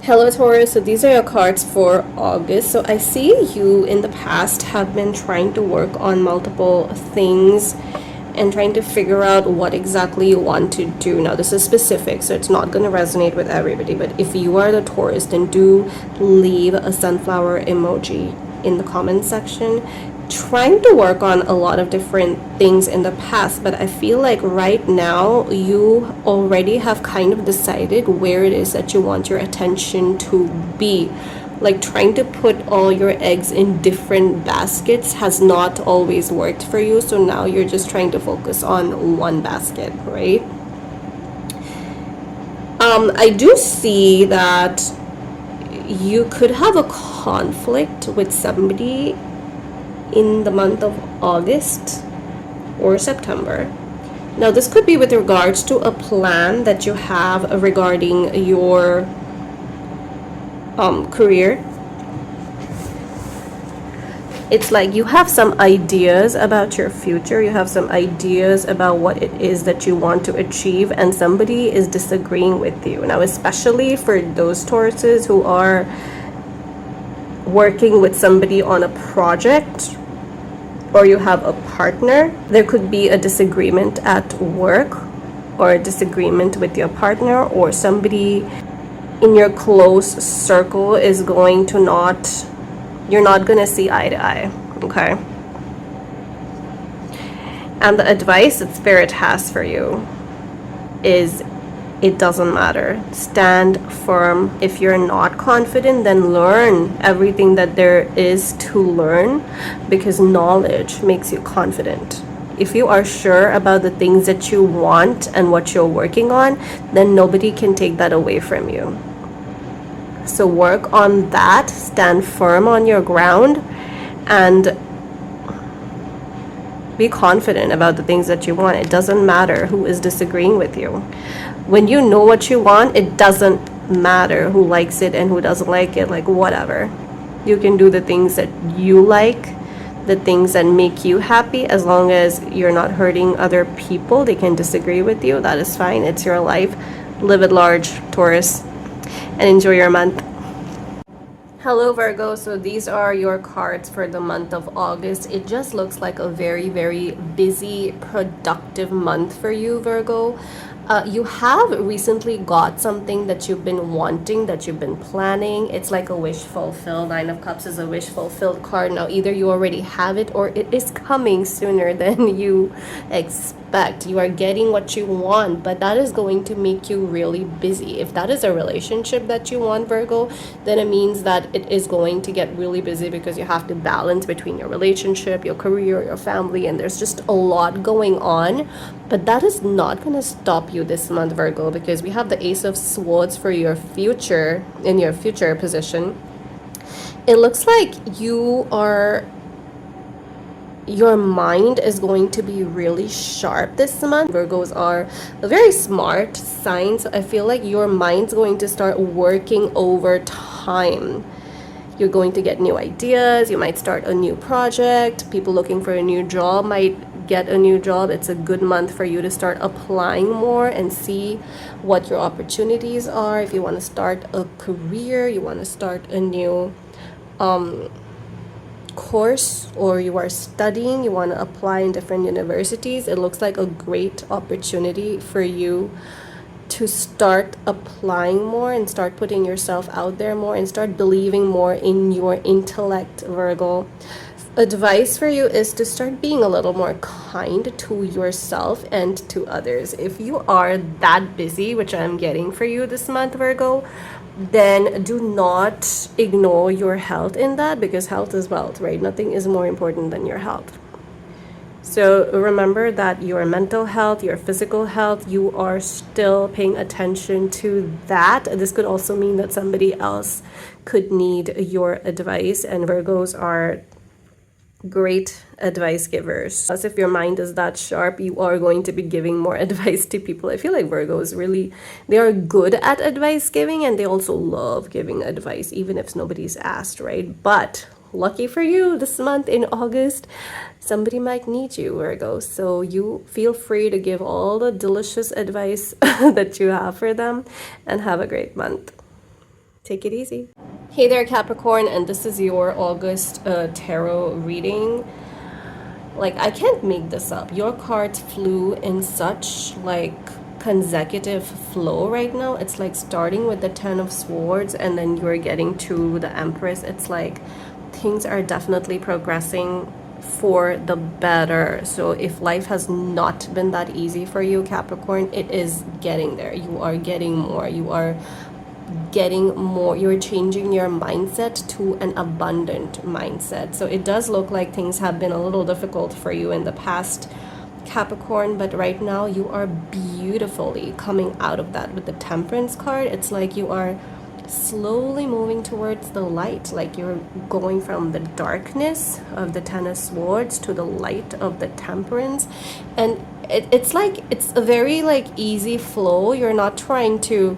Hello Taurus, so these are your cards for August. So I see you in the past have been trying to work on multiple things and trying to figure out what exactly you want to do. Now this is specific, so it's not going to resonate with everybody, but if you are the Taurus, then do leave a sunflower emoji in the comment section. Trying to work on a lot of different things in the past, but I feel like right now you already have kind of decided where it is that you want your attention to be. Like trying to put all your eggs in different baskets has not always worked for you, so now you're just trying to focus on one basket, right? I do see that you could have a conflict with somebody in the month of August or September. Now this could be with regards to a plan that you have regarding your career. It's like you have some ideas about your future, you have some ideas about what it is that you want to achieve, and somebody is disagreeing with you. Now especially for those Tauruses who are working with somebody on a project, or you have a partner, there could be a disagreement at work or a disagreement with your partner, or somebody in your close circle is going to you're not going to see eye to eye, okay? And the advice that Spirit has for you is it doesn't matter. Stand firm. If you're not confident, then learn everything that there is to learn, because knowledge makes you confident. If you are sure about the things that you want and what you're working on, then nobody can take that away from you. So work on that, stand firm on your ground, and be confident about the things that you want. It doesn't matter who is disagreeing with you. When you know what you want, it doesn't matter who likes it and who doesn't like it, like whatever. You can do the things that you like, the things that make you happy, as long as you're not hurting other people. They can disagree with you, that is fine. It's your life. Live at large, Taurus, and enjoy your month. Hello Virgo, so these are your cards for the month of August. It just looks like a very, very busy, productive month for you, Virgo. You have recently got something that you've been wanting, that you've been planning. It's like a wish fulfilled. Nine of Cups is a wish fulfilled card. Now either you already have it or it is coming sooner than you expect. You are getting what you want, but that is going to make you really busy. If that is a relationship that you want, Virgo, then it means that it is going to get really busy, because you have to balance between your relationship, your career, your family, and there's just a lot going on. But that is not going to stop you this month, Virgo, because we have the Ace of Swords for your future, in your future position. It looks like your mind is going to be really sharp this month. Virgos are a very smart sign, so I feel like your mind's going to start working overtime. You're going to get new ideas. You might start a new project. People looking for a new job might get a new job. It's a good month for you to start applying more and see what your opportunities are. If you want to start a career, you want to start a new course, or you are studying, you want to apply in different universities, it looks like a great opportunity for you to start applying more and start putting yourself out there more and start believing more in your intellect, Virgo. Advice for you is to start being a little more kind to yourself and to others. If you are that busy, which I'm getting for you this month, Virgo, then do not ignore your health in that, because health is wealth, right? Nothing is more important than your health. So remember that your mental health, your physical health, you are still paying attention to that. This could also mean that somebody else could need your advice, and Virgos are great advice givers. As if your mind is that sharp, you are going to be giving more advice to people. I feel like Virgos really, they are good at advice giving, and they also love giving advice even if nobody's asked, right? But lucky for you, this month in August, somebody might need you, Virgo. So you feel free to give all the delicious advice that you have for them, and have a great month. Take it easy. Hey there, Capricorn, and this is your August tarot reading. Like, I can't make this up. Your cards flew in such like consecutive flow right now. It's like starting with the Ten of Swords and then you're getting to the Empress. It's like things are definitely progressing for the better. So if life has not been that easy for you, Capricorn, it is getting there. You are getting more. You are getting more. You're changing your mindset to an abundant mindset. So it does look like things have been a little difficult for you in the past, Capricorn, but right now you are beautifully coming out of that with the Temperance card. It's like you are slowly moving towards the light, like you're going from the darkness of the Ten of Swords to the light of the Temperance. And it's like it's a very like easy flow. You're not trying to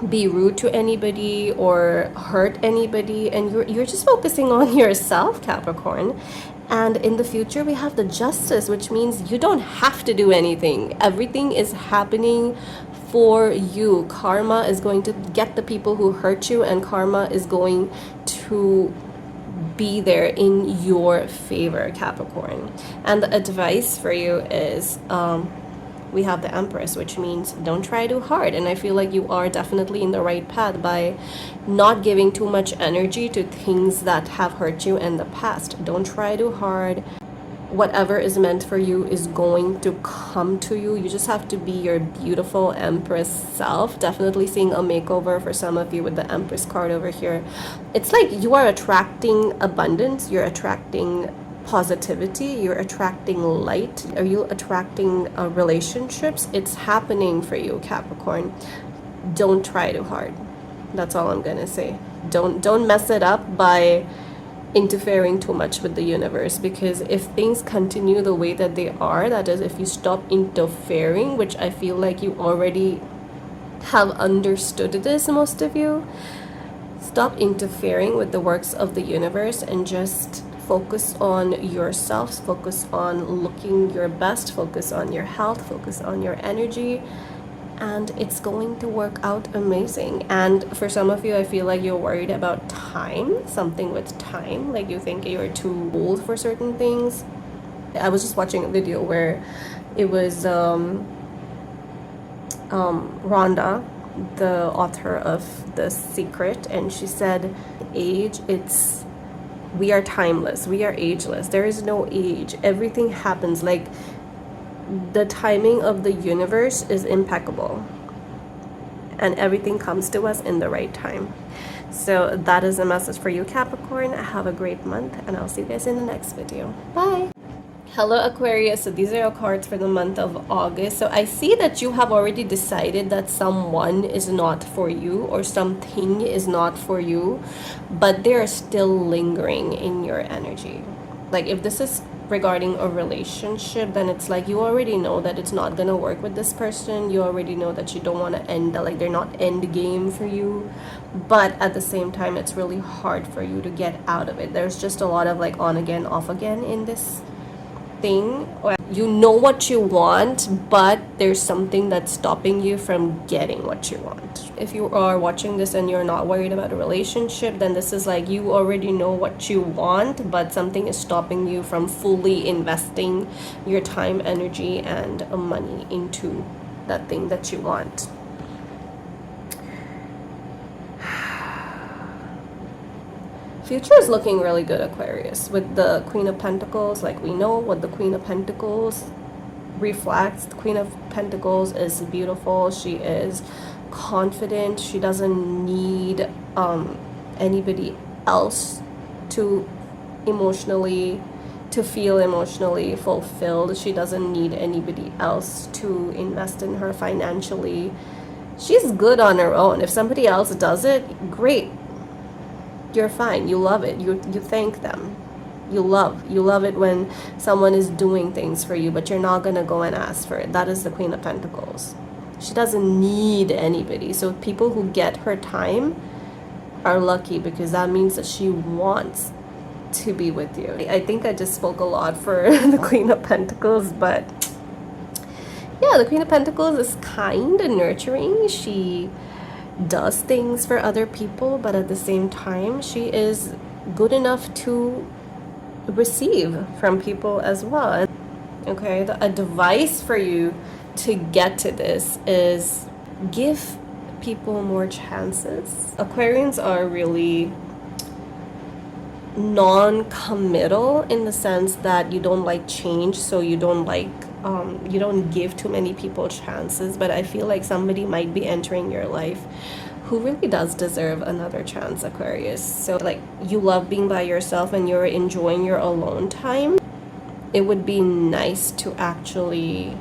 be rude to anybody or hurt anybody, and you're just focusing on yourself, Capricorn. And in the future we have the Justice, which means you don't have to do anything. Everything is happening for you. Karma is going to get the people who hurt you, and karma is going to be there in your favor, Capricorn. And the advice for you is we have the Empress, which means don't try too hard. And I feel like you are definitely in the right path by not giving too much energy to things that have hurt you in the past. Don't try too hard. Whatever is meant for you is going to come to you. You just have to be your beautiful Empress self. Definitely seeing a makeover for some of you with the Empress card over here. It's like you are attracting abundance. You're attracting positivity, you're attracting light. Are you attracting relationships? It's happening for you, Capricorn. Don't try too hard. That's all I'm gonna say. Don't mess it up by interfering too much with the universe, because if things continue the way that they are, that is, if you stop interfering, which I feel like you already have understood this, most of you, stop interfering with the works of the universe and just focus on yourself, focus on looking your best, focus on your health, focus on your energy, and it's going to work out amazing. And for some of you, I feel like you're worried about time, something with time, like you think you're too old for certain things. I was just watching a video where it was Rhonda, the author of The Secret, and she said age, we are timeless, we are ageless, there is no age, everything happens, like the timing of the universe is impeccable and everything comes to us in the right time. So that is a message for you, Capricorn. Have a great month, and I'll see you guys in the next video. Bye. Hello, Aquarius. So these are your cards for the month of August. So I see that you have already decided that someone is not for you or something is not for you, but they're still lingering in your energy. Like if this is regarding a relationship, then it's like you already know that it's not gonna work with this person. You already know that you don't want to end, like they're not end game for you, but at the same time it's really hard for you to get out of it. There's just a lot of like on again, off again in this thing. You know what you want, but there's something that's stopping you from getting what you want. If you are watching this and you're not worried about a relationship, then this is like you already know what you want, but something is stopping you from fully investing your time, energy, and money into that thing that you want. Future is looking really good, Aquarius, with the Queen of Pentacles. Like we know what the Queen of Pentacles reflects. The Queen of Pentacles is beautiful. She is confident. She doesn't need anybody else to feel emotionally fulfilled. She doesn't need anybody else to invest in her financially. She's good on her own. If somebody else does it, great. You're fine. You love it. You thank them. You love it when someone is doing things for you, but you're not gonna go and ask for it. That is the Queen of Pentacles. She doesn't need anybody. So people who get her time are lucky, because that means that she wants to be with you. I think I just spoke a lot for the Queen of Pentacles, but yeah, the Queen of Pentacles is kind and nurturing. She does things for other people, but at the same time, she is good enough to receive from people as well. Okay, the advice for you to get to this is give people more chances. Aquarians are really non-committal in the sense that you don't like change, so you don't like you don't give too many people chances. But I feel like somebody might be entering your life who really does deserve another chance, Aquarius. So like, you love being by yourself and you're enjoying your alone time. It would be nice to actually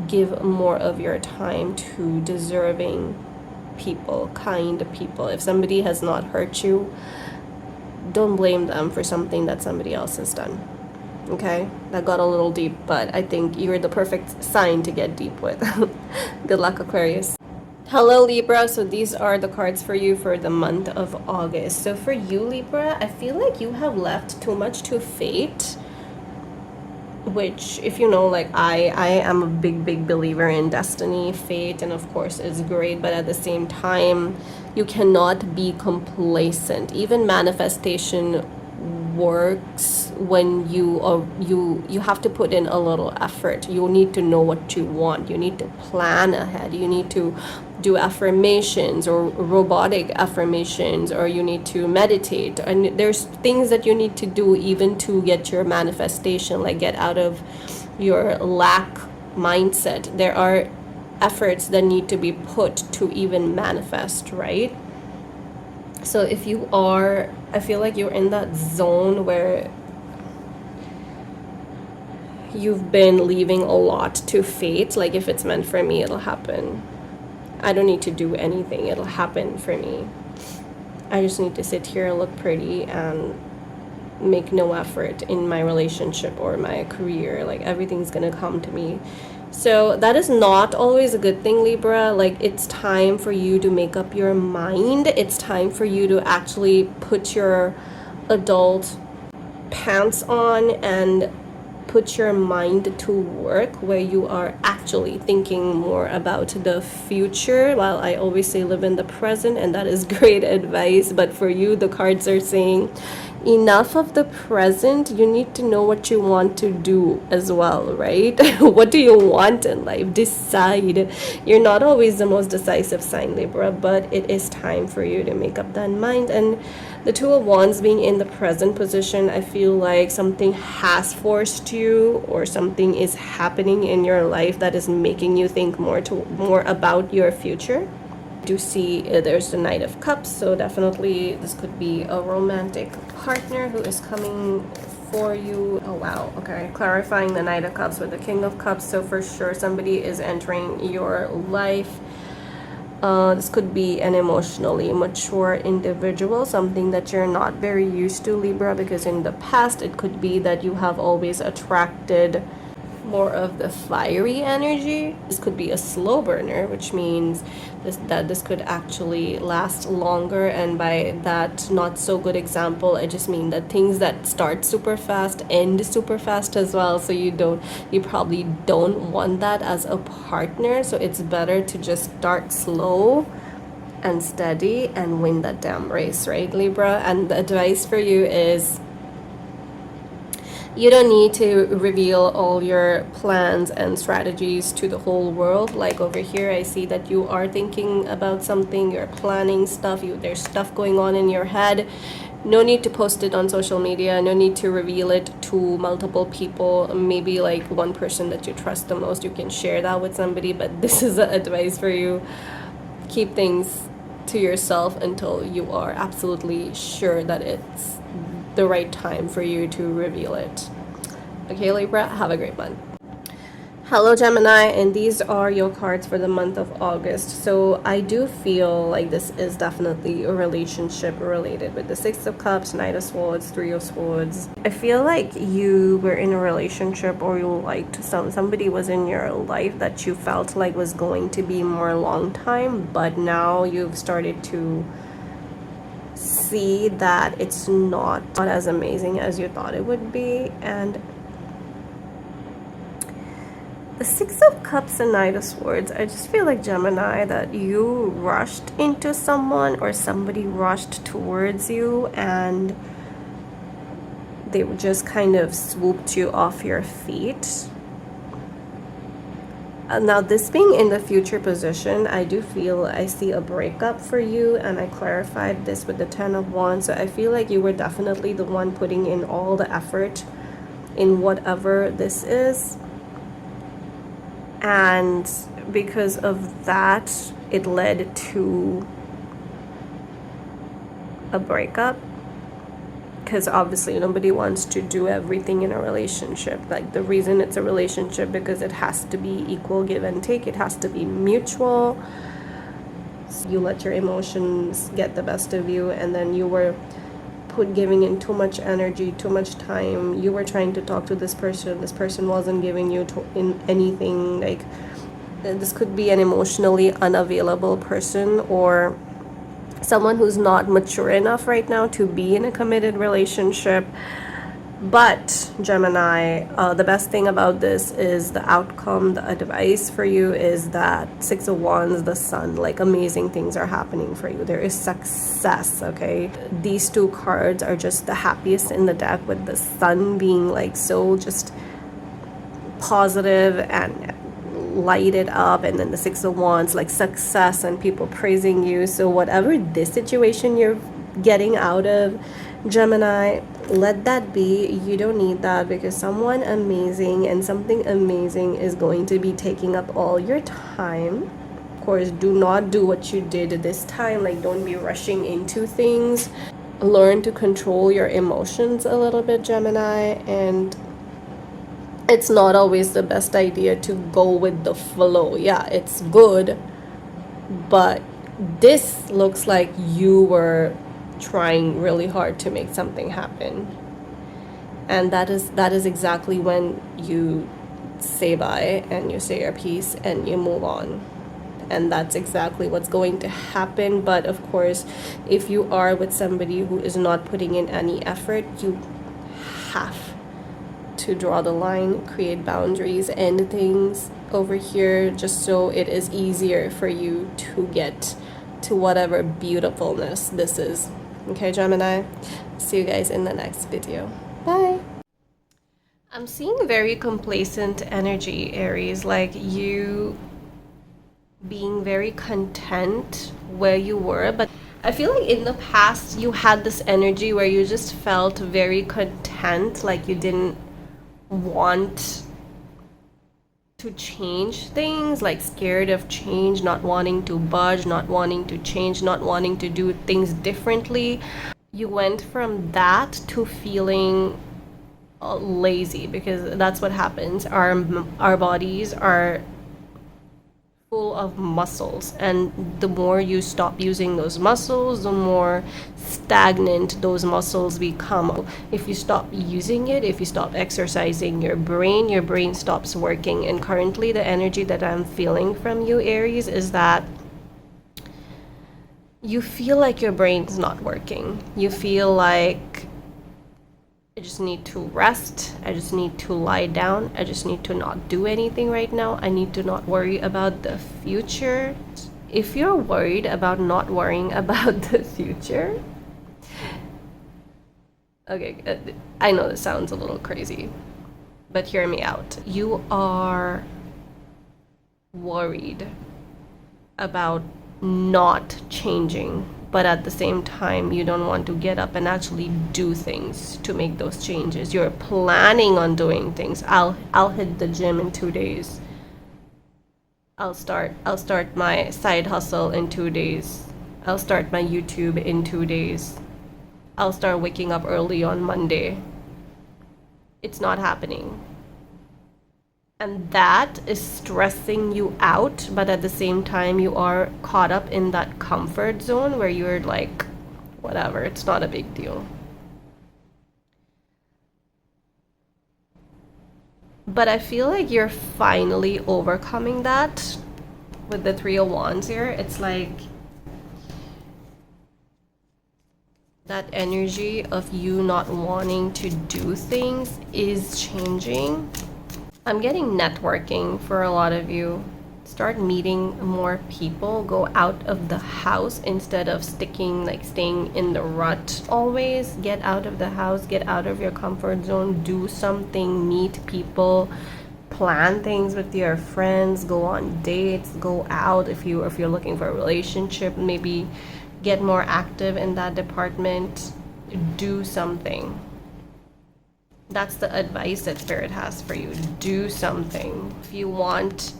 give more of your time to deserving people, kind people. If somebody has not hurt you, don't blame them for something that somebody else has done. Okay, that got a little deep, but I think you're the perfect sign to get deep with. Good luck, Aquarius. Hello, Libra. So these are the cards for you for the month of August. So for you, Libra, I feel like you have left too much to fate, which, if you know, like I am a big believer in destiny, fate, and of course it's great, but at the same time, you cannot be complacent. Even manifestation works when you have to put in a little effort. You need to know what you want. You need to plan ahead. You need to do affirmations or robotic affirmations, or you need to meditate, and there's things that you need to do even to get your manifestation, like get out of your lack mindset. There are efforts that need to be put to even manifest, right? So if you are, I feel like you're in that zone where you've been leaving a lot to fate. Like, if it's meant for me, it'll happen. I don't need to do anything. It'll happen for me. I just need to sit here, look pretty, and make no effort in my relationship or my career. Like, everything's gonna come to me. So that is not always a good thing, Libra. Like, it's time for you to make up your mind. It's time for you to actually put your adult pants on and put your mind to work, where you are actually thinking more about the future. While I always say live in the present, and that is great advice, but for you, the cards are saying enough of the present. You need to know what you want to do as well, right? What do you want in life? Decide. You're not always the most decisive sign, Libra, but it is time for you to make up that mind. And the Two of Wands being in the present position, I feel like something has forced you, or something is happening in your life that is making you think more about your future. Do see there's the Knight of Cups, so definitely this could be a romantic partner who is coming for you. Oh wow, okay, clarifying the Knight of Cups with the King of Cups. So for sure somebody is entering your life. This could be an emotionally mature individual, something that you're not very used to, Libra, because in the past it could be that you have always attracted more of the fiery energy. This could be a slow burner, which means this could actually last longer. And by that not so good example, I just mean that things that start super fast end super fast as well. So you probably don't want that as a partner. So it's better to just start slow and steady and win that damn race, right, Libra? And the advice for you is, you don't need to reveal all your plans and strategies to the whole world. Like over here, I see that you are thinking about something, you're planning stuff, there's stuff going on in your head. No need to post it on social media, no need to reveal it to multiple people. Maybe like one person that you trust the most, you can share that with somebody, but this is advice for you. Keep things to yourself until you are absolutely sure that it's the right time for you to reveal it. Okay, Libra, have a great month. Hello, Gemini, and these are your cards for the month of August. So I do feel like this is definitely a relationship related with the Six of Cups, Knight of Swords, Three of Swords. I feel like you were in a relationship, or you liked somebody was in your life that you felt like was going to be more long time, but now you've started to see that it's not as amazing as you thought it would be. And Six of Cups and Knight of Swords. I just feel like, Gemini, that you rushed into someone or somebody rushed towards you and they just kind of swooped you off your feet. Now, this being in the future position, I do feel I see a breakup for you, and I clarified this with the Ten of Wands. So I feel like you were definitely the one putting in all the effort in whatever this is. And because of that, it led to a breakup. Because obviously nobody wants to do everything in a relationship. Like, the reason it's a relationship because it has to be equal give and take. It has to be mutual. So you let your emotions get the best of you, and then you were giving in too much energy, too much time. You were trying to talk to this person wasn't giving you in anything. Like, this could be an emotionally unavailable person, or someone who's not mature enough right now to be in a committed relationship. But Gemini, the best thing about this is the outcome. The advice for you is that Six of Wands, the Sun, like, amazing things are happening for you. There is success, okay? These two cards are just the happiest in the deck, with the Sun being like so just positive and lighted up, and then the Six of Wands, like success and people praising you. So whatever this situation you're getting out of, Gemini, let that be. You don't need that, because someone amazing and something amazing is going to be taking up all your time. Of course, do not do what you did this time. Like, don't be rushing into things. Learn to control your emotions a little bit, Gemini. And it's not always the best idea to go with the flow. Yeah, it's good, but this looks like you were trying really hard to make something happen, and that is exactly when you say bye and you say your piece and you move on. And that's exactly what's going to happen. But of course, if you are with somebody who is not putting in any effort, you have to draw the line, create boundaries, end things over here, just so it is easier for you to get to whatever beautifulness this is. Okay, Gemini? See you guys in the next video. Bye! I'm seeing very complacent energy, Aries, like you being very content where you were. But I feel like in the past you had this energy where you just felt very content, like you didn't want to change things, like scared of change, not wanting to budge, not wanting to change, not wanting to do things differently. You went from that to feeling lazy, because that's what happens. Our bodies are full of muscles, and the more you stop using those muscles, the more stagnant those muscles become. If you stop using it, if you stop exercising your brain stops working. And currently the energy that I'm feeling from you, Aries, is that you feel like your brain's not working. You feel like, I just need to rest. I just need to lie down. I just need to not do anything right now. I need to not worry about the future. If you're worried about not worrying about the future, okay, I know this sounds a little crazy, but hear me out. You are worried about not changing, but at the same time you don't want to get up and actually do things to make those changes. You're planning on doing things. I'll hit the gym in 2 days. I'll start my side hustle in 2 days. I'll start my YouTube in 2 days. I'll start waking up early on Monday. It's not happening. And that is stressing you out, but at the same time you are caught up in that comfort zone where you're like, whatever, it's not a big deal. But I feel like you're finally overcoming that with the Three of Wands here. It's like that energy of you not wanting to do things is changing. I'm getting networking for a lot of you. Start meeting more people. Go out of the house instead of staying in the rut always. Get out of the house, get out of your comfort zone, do something, meet people, plan things with your friends, go on dates, go out. If you're looking for a relationship, maybe get more active in that department. Do something. That's the advice that Spirit has for you. Do something. If you want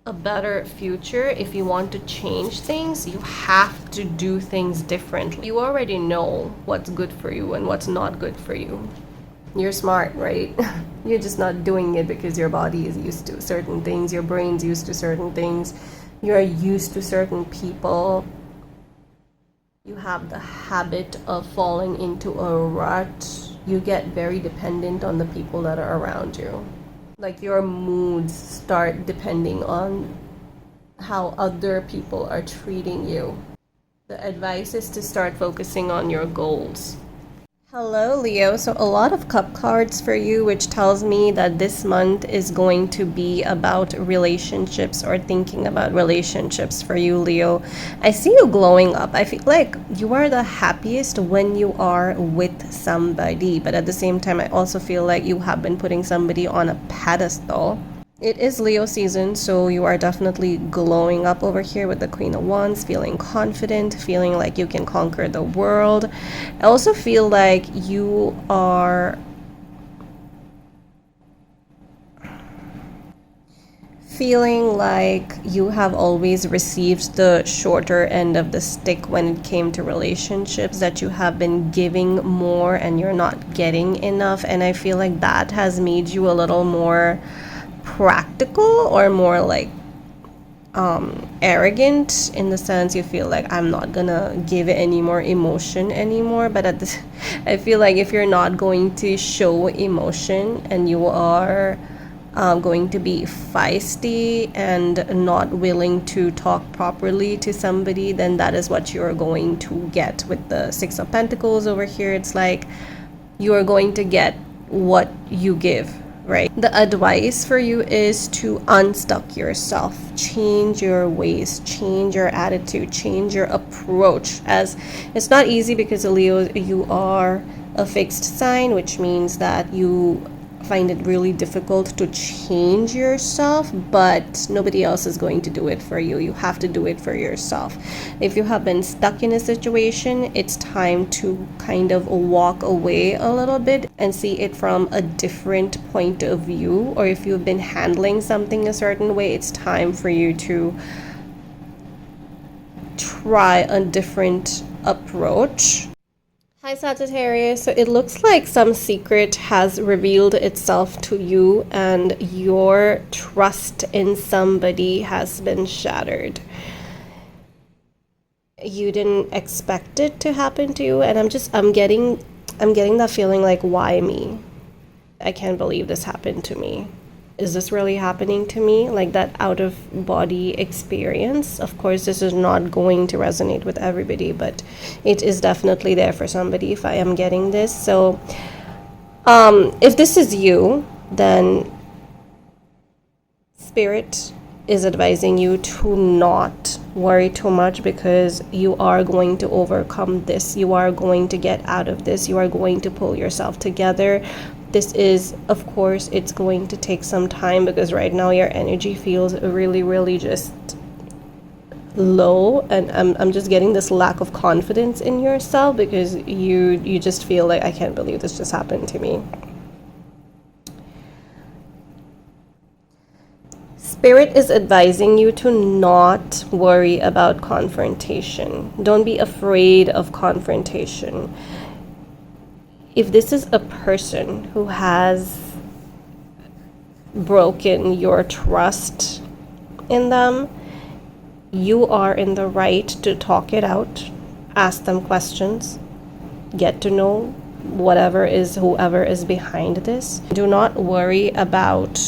a better future, if you want to change things, you have to do things differently. You already know what's good for you and what's not good for you. You're smart, right? You're just not doing it because your body is used to certain things, your brain's used to certain things, you're used to certain people. You have the habit of falling into a rut. You get very dependent on the people that are around you. Like your moods start depending on how other people are treating you. The advice is to start focusing on your goals. Hello, Leo. So a lot of cup cards for you, which tells me that this month is going to be about relationships or thinking about relationships for you, Leo. I see you glowing up. I feel like you are the happiest when you are with somebody, but at the same time, I also feel like you have been putting somebody on a pedestal. It is Leo season, so you are definitely glowing up over here with the Queen of Wands, feeling confident, feeling like you can conquer the world. I also feel like you are feeling like you have always received the shorter end of the stick when it came to relationships, that you have been giving more and you're not getting enough. And I feel like that has made you a little more practical or more like arrogant, in the sense you feel like I'm not gonna give any more emotion anymore. But I feel like if you're not going to show emotion and you are going to be feisty and not willing to talk properly to somebody, then that is what you're going to get with the Six of Pentacles over here. It's like you are going to get what you give, right? The advice for you is to unstuck yourself, change your ways, change your attitude, change your approach. As it's not easy because Leo, you are a fixed sign, which means that you find it really difficult to change yourself, but nobody else is going to do it for you. You have to do it for yourself. If you have been stuck in a situation, it's time to kind of walk away a little bit and see it from a different point of view. Or if you've been handling something a certain way, it's time for you to try a different approach. Hi Sagittarius, so it looks like some secret has revealed itself to you and your trust in somebody has been shattered. You didn't expect it to happen to you, and I'm getting that feeling like, why me? I can't believe this happened to me. Is this really happening to me? Like that out of body experience. Of course, this is not going to resonate with everybody, but it is definitely there for somebody if I am getting this. So if this is you, then Spirit is advising you to not worry too much, because you are going to overcome this. You are going to get out of this. You are going to pull yourself together. This is, of course, it's going to take some time, because right now your energy feels really, really just low, and I'm just getting this lack of confidence in yourself, because you just feel like, I can't believe this just happened to me. Spirit is advising you to not worry about confrontation. Don't be afraid of confrontation. If this is a person who has broken your trust in them, you are in the right to talk it out, ask them questions, get to know whoever is behind this. Do not worry about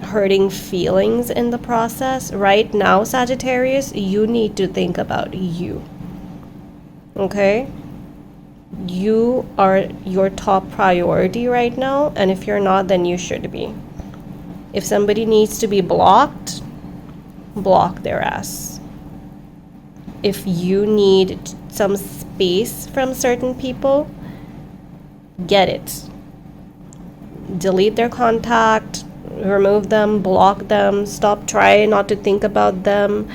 hurting feelings in the process. Right now, Sagittarius, you need to think about you. Okay? You are your top priority right now, and if you're not, then you should be. If somebody needs to be blocked, block their ass. If you need some space from certain people, get it. Delete their contact, remove them, block them, stop trying not to think about them.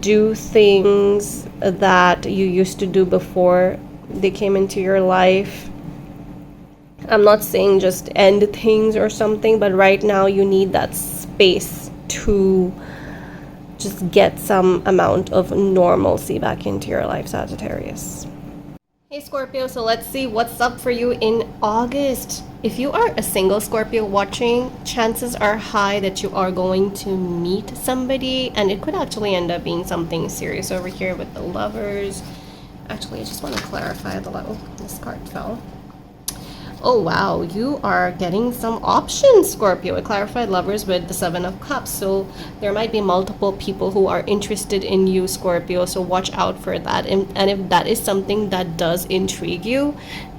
Do things that you used to do before they came into your life. I'm not saying just end things or something, but right now you need that space to just get some amount of normalcy back into your life, Sagittarius. Hey Scorpio, so let's see what's up for you in August. If you are a single Scorpio watching, chances are high that you are going to meet somebody, and it could actually end up being something serious over here with the Lovers. Actually, I just want to clarify the level. This card fell. Oh wow, you are getting some options, Scorpio. It clarified Lovers with the Seven of Cups. So there might be multiple people who are interested in you, Scorpio. So watch out for that. And if that is something that does intrigue you,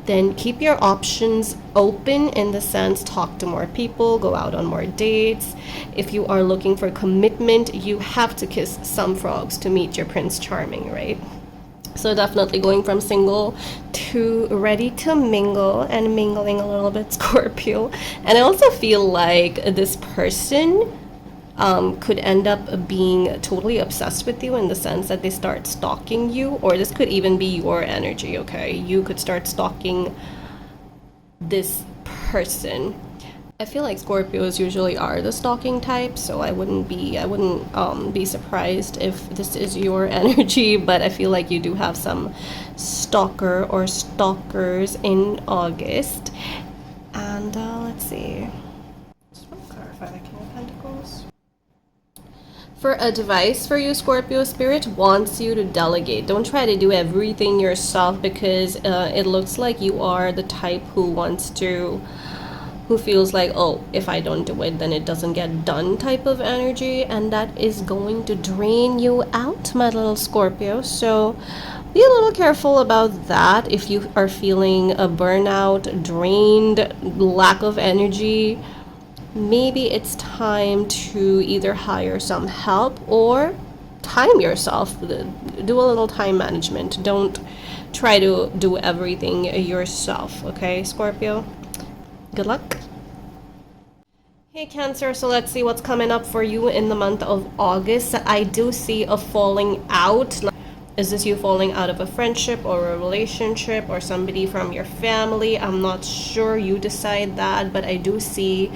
then keep your options open, in the sense, talk to more people, go out on more dates. If you are looking for commitment, you have to kiss some frogs to meet your Prince Charming, right? So definitely going from single to ready to mingle, and mingling a little bit, Scorpio. And I also feel like this person could end up being totally obsessed with you, in the sense that they start stalking you, or this could even be your energy, okay? You could start stalking this person. I feel like Scorpios usually are the stalking type, so I wouldn't be surprised if this is your energy, but I feel like you do have some stalker or stalkers in August. And let's see. Just want to clarify the King of Pentacles. For advice for you, Scorpio, Spirit wants you to delegate. Don't try to do everything yourself, because it looks like you are the type who feels like, oh, if I don't do it, then it doesn't get done type of energy, and that is going to drain you out, my little Scorpio. So be a little careful about that. If you are feeling a burnout, drained, lack of energy, maybe it's time to either hire some help or time yourself. Do a little time management. Don't try to do everything yourself, okay, Scorpio? Good luck. Hey Cancer, so let's see what's coming up for you in the month of August. I do see a falling out. Is this you falling out of a friendship or a relationship or somebody from your family? I'm not sure, you decide that, but I do see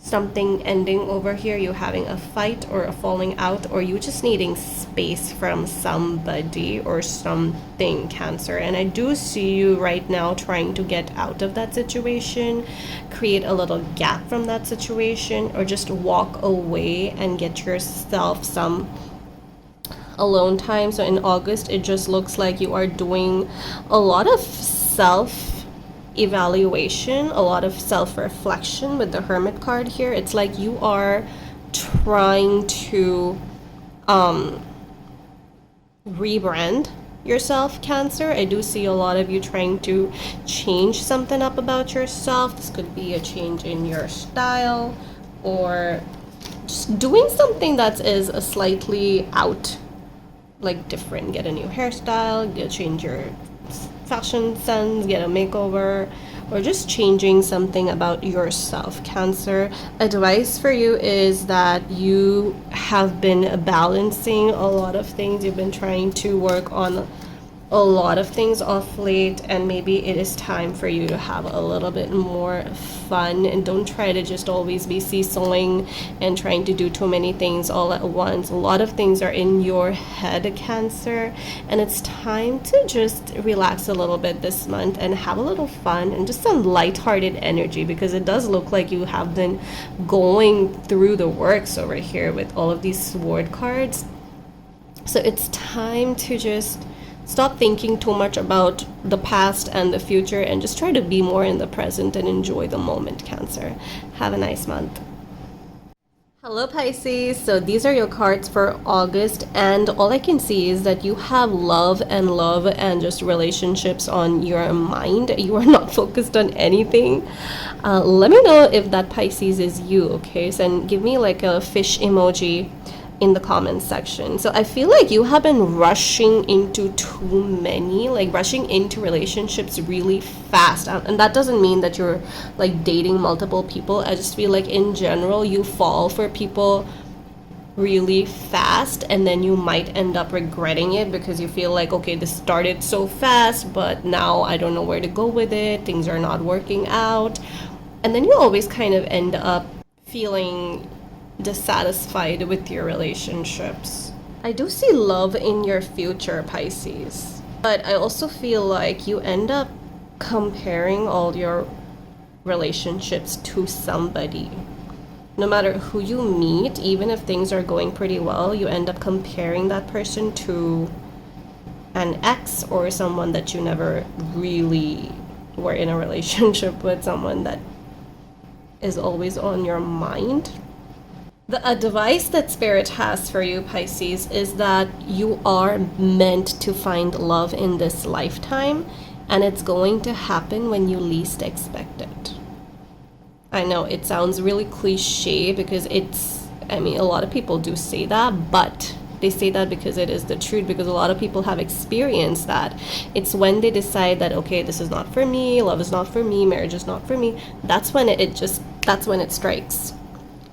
something ending over here, you having a fight or a falling out, or you just needing space from somebody or something, Cancer. And I do see you right now trying to get out of that situation, create a little gap from that situation, or just walk away and get yourself some alone time. So in August, it just looks like you are doing a lot of self-evaluation, a lot of self-reflection with the Hermit card here. It's like you are trying to rebrand yourself, Cancer. I do see a lot of you trying to change something up about yourself. This could be a change in your style, or just doing something that is a slightly out, like different. Get a new hairstyle, change your fashion sense, get a makeover, or just changing something about yourself, Cancer. Advice for you is that you have been balancing a lot of things. You've been trying to work on a lot of things off late, and maybe it is time for you to have a little bit more fun, and don't try to just always be seesawing and trying to do too many things all at once. A lot of things are in your head, Cancer, and it's time to just relax a little bit this month and have a little fun and just some lighthearted energy, because it does look like you have been going through the works over here with all of these sword cards. So it's time to just stop thinking too much about the past and the future, and just try to be more in the present and enjoy the moment, Cancer. Have a nice month. Hello Pisces, so these are your cards for August, and all I can see is that you have love and just relationships on your mind. You are not focused on anything. Let me know if that Pisces is you, okay? So and give me like a fish emoji in the comments section. So I feel like you have been rushing into too many, like rushing into relationships really fast. And that doesn't mean that you're like dating multiple people. I just feel like in general you fall for people really fast, and then you might end up regretting it because you feel like, okay, this started so fast, but now I don't know where to go with it. Things are not working out. And then you always kind of end up feeling dissatisfied with your relationships. I do see love in your future, Pisces, but I also feel like you end up comparing all your relationships to somebody. No matter who you meet, even if things are going pretty well, you end up comparing that person to an ex or someone that you never really were in a relationship with, someone that is always on your mind. The advice that Spirit has for you, Pisces, is that you are meant to find love in this lifetime, and it's going to happen when you least expect it. I know it sounds really cliche because I mean, a lot of people do say that, but they say that because it is the truth, because a lot of people have experienced that. It's when they decide that, okay, this is not for me, love is not for me, marriage is not for me, that's when that's when it strikes.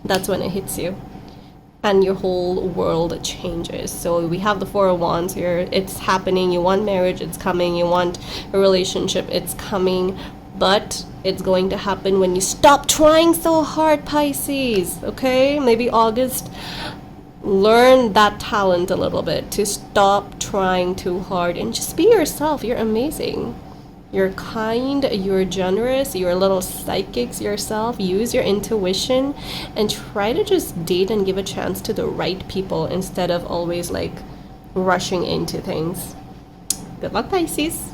That's when it hits you and your whole world changes. So we have the Four of Wands here. It's happening. You want marriage, it's coming. You want a relationship, it's coming. But it's going to happen when you stop trying so hard, Pisces. Okay? Maybe August, learn that talent a little bit to stop trying too hard and just be yourself. You're amazing. You're kind, you're generous, you're a little psychics yourself. Use your intuition and try to just date and give a chance to the right people instead of always like rushing into things. Good luck, Pisces.